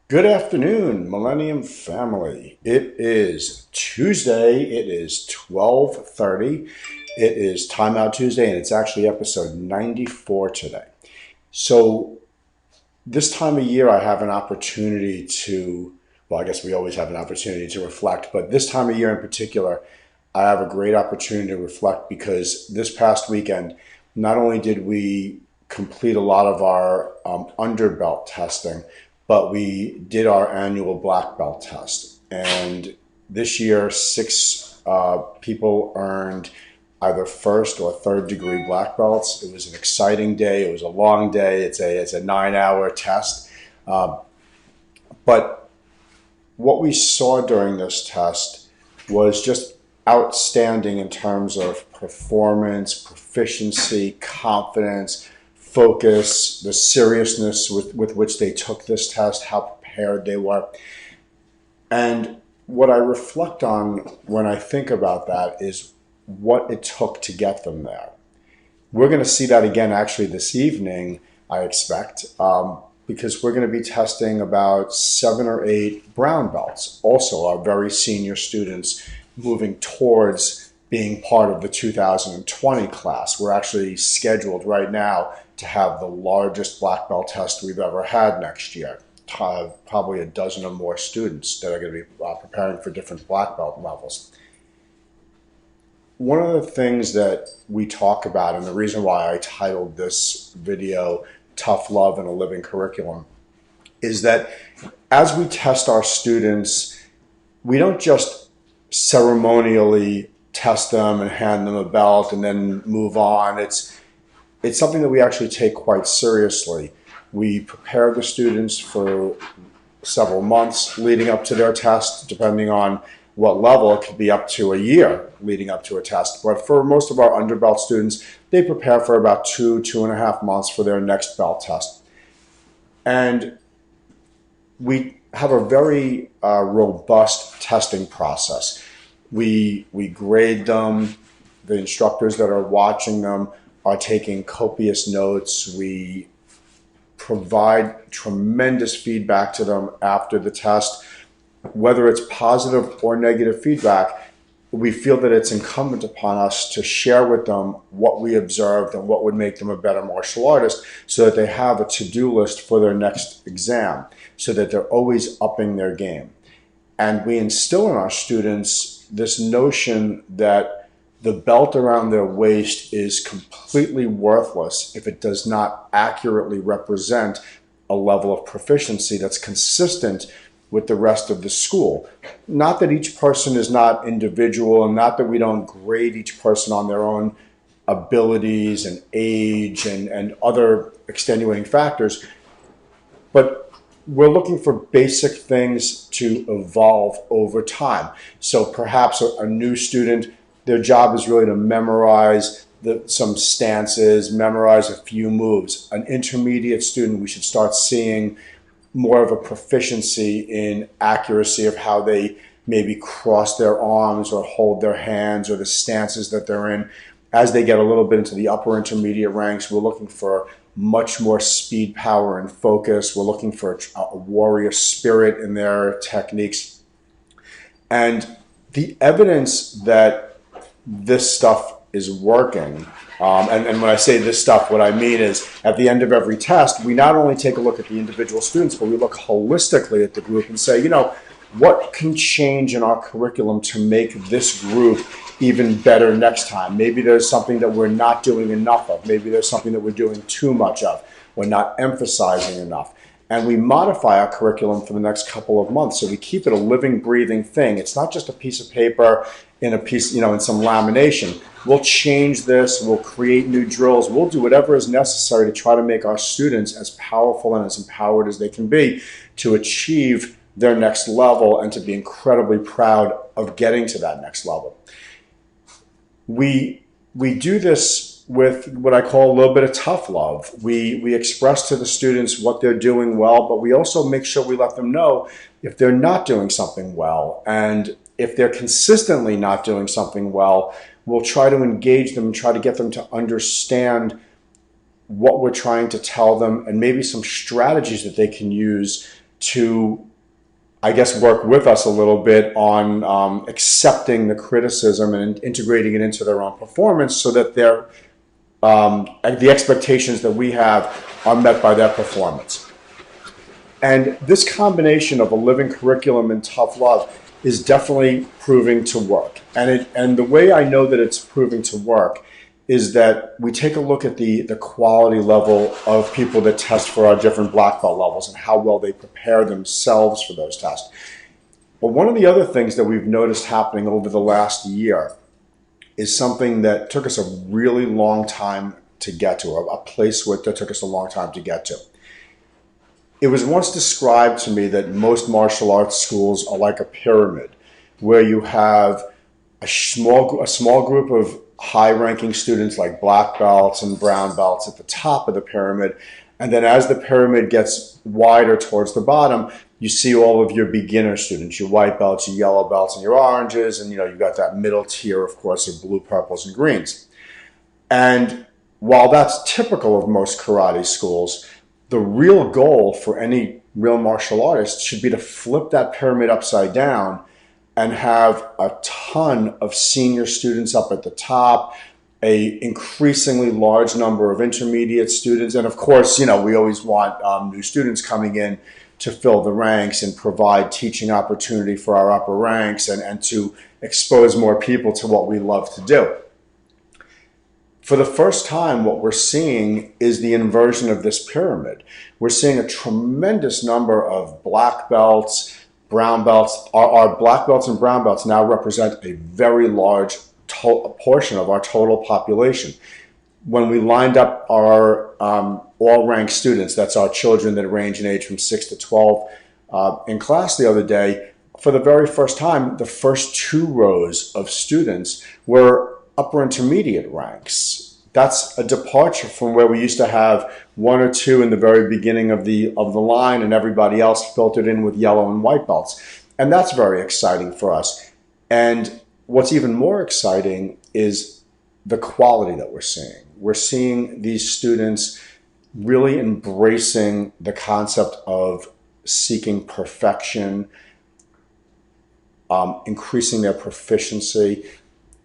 Good afternoon, Millennium family. It is Tuesday. It is 12:30. It is Time Out Tuesday, and it's actually episode 94 today. So this time of year, I have an opportunity to, well, I guess we always have an opportunity to reflect, but this time of year in particular, I have a great opportunity to reflect because this past weekend, not only did we complete a lot of our underbelt testing, but we did our annual black belt test. And this year, six people earned either first or third degree black belts. It was an exciting day. It was a long day. It's a 9-hour test. But what we saw during this test was just outstanding in terms of performance, proficiency, confidence, focus, the seriousness with which they took this test, how prepared they were. And what I reflect on when I think about that is what it took to get them there. We're going to see that again actually this evening, I expect, because we're going to be testing about 7 or 8 brown belts, also our very senior students moving towards being part of the 2020 class. We're actually scheduled right now to have the largest black belt test we've ever had next year. Probably a dozen or more students that are going to be preparing for different black belt levels. One of the things that we talk about, and the reason why I titled this video Tough Love and a Living Curriculum, is that as we test our students, we don't just ceremonially test them and hand them a belt and then move on. It's something that we actually take quite seriously. We prepare the students for several months leading up to their test, depending on what level. It could be up to a year leading up to a test. But for most of our underbelt students, they prepare for about 2.5 months for their next belt test. And we have a very robust testing process. We grade them. The instructors that are watching them are taking copious notes. We provide tremendous feedback to them after the test. Whether it's positive or negative feedback, we feel that it's incumbent upon us to share with them what we observed and what would make them a better martial artist so that they have a to-do list for their next exam, so that they're always upping their game. And we instill in our students this notion that the belt around their waist is completely worthless if it does not accurately represent a level of proficiency that's consistent with the rest of the school. Not that each person is not individual, and not that we don't grade each person on their own abilities and age and other extenuating factors, but we're looking for basic things to evolve over time. So perhaps a new student, their job is really to memorize some stances, memorize a few moves. An intermediate student, we should start seeing more of a proficiency in accuracy of how they maybe cross their arms or hold their hands or the stances that they're in. As they get a little bit into the upper intermediate ranks, we're looking for much more speed, power, and focus. We're looking for a warrior spirit in their techniques. And the evidence that this stuff is working, and when I say this stuff, what I mean is at the end of every test, we not only take a look at the individual students, but we look holistically at the group and say, what can change in our curriculum to make this group even better next time? Maybe there's something that we're not doing enough of. Maybe there's something that we're doing too much of. We're not emphasizing enough. And we modify our curriculum for the next couple of months. So we keep it a living, breathing thing. It's not just a piece of paper in a piece, in some lamination. We'll change this. We'll create new drills. We'll do whatever is necessary to try to make our students as powerful and as empowered as they can be to achieve their next level and to be incredibly proud of getting to that next level. We do this with what I call a little bit of tough love. We express to the students what they're doing well, but we also make sure we let them know if they're not doing something well. And if they're consistently not doing something well, we'll try to engage them and try to get them to understand what we're trying to tell them and maybe some strategies that they can use to, I guess, work with us a little bit on accepting the criticism and integrating it into their own performance so that the expectations that we have are met by their performance. And this combination of a living curriculum and tough love is definitely proving to work. And the way I know that it's proving to work is that we take a look at the quality level of people that test for our different black belt levels and how well they prepare themselves for those tests. But one of the other things that we've noticed happening over the last year is something that took us a really long time to get to, a place that took us a long time to get to. It was once described to me that most martial arts schools are like a pyramid, where you have a small group of high-ranking students like black belts and brown belts at the top of the pyramid, and then as the pyramid gets wider towards the bottom, you see all of your beginner students, your white belts, your yellow belts, and your oranges, and you've got that middle tier, of course, of blue, purples, and greens. And while that's typical of most karate schools, the real goal for any real martial artist should be to flip that pyramid upside down and have a ton of senior students up at the top, a increasingly large number of intermediate students, and of course, we always want new students coming in to fill the ranks and provide teaching opportunity for our upper ranks and to expose more people to what we love to do. For the first time, what we're seeing is the inversion of this pyramid. We're seeing a tremendous number of black belts, brown belts. Our black belts and brown belts now represent a very large portion of our total population. When we lined up our all-ranked students, that's our children that range in age from 6 to 12, in class the other day, for the very first time, the first 2 rows of students were upper intermediate ranks. That's a departure from where we used to have 1 or 2 in the very beginning of the line and everybody else filtered in with yellow and white belts. And that's very exciting for us. And what's even more exciting is the quality that we're seeing. We're seeing these students really embracing the concept of seeking perfection, increasing their proficiency.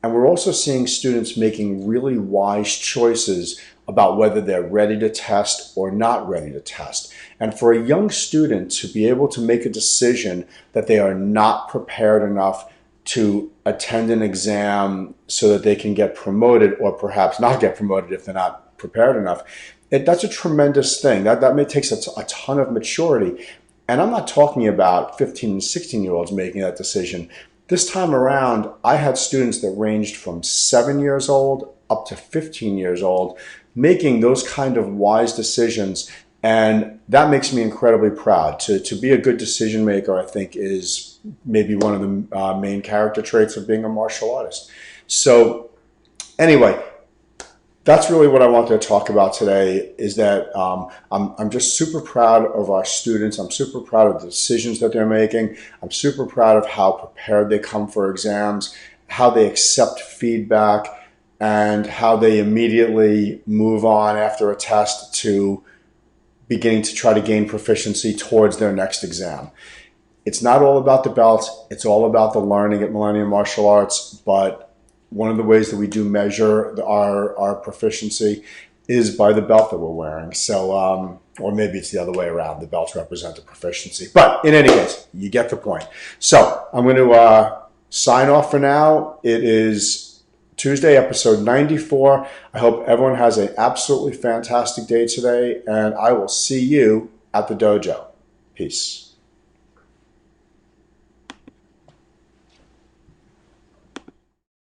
And we're also seeing students making really wise choices about whether they're ready to test or not ready to test. And for a young student to be able to make a decision that they are not prepared enough to attend an exam so that they can get promoted or perhaps not get promoted if they're not prepared enough, that's a tremendous thing. That takes a ton of maturity. And I'm not talking about 15 and 16-year-olds making that decision. This time around, I had students that ranged from 7 years old up to 15 years old making those kind of wise decisions, and that makes me incredibly proud. To be a good decision maker, I think, is maybe one of the main character traits of being a martial artist. So anyway, that's really what I wanted to talk about today, is that I'm just super proud of our students. I'm super proud of the decisions that they're making. I'm super proud of how prepared they come for exams, how they accept feedback, and how they immediately move on after a test to beginning to try to gain proficiency towards their next exam. It's not all about the belts. It's all about the learning at Millennium Martial Arts, but one of the ways that we do measure our proficiency is by the belt that we're wearing. So, or maybe it's the other way around. The belts represent the proficiency. But in any case, you get the point. So I'm going to sign off for now. It is Tuesday, episode 94. I hope everyone has an absolutely fantastic day today, and I will see you at the dojo. Peace.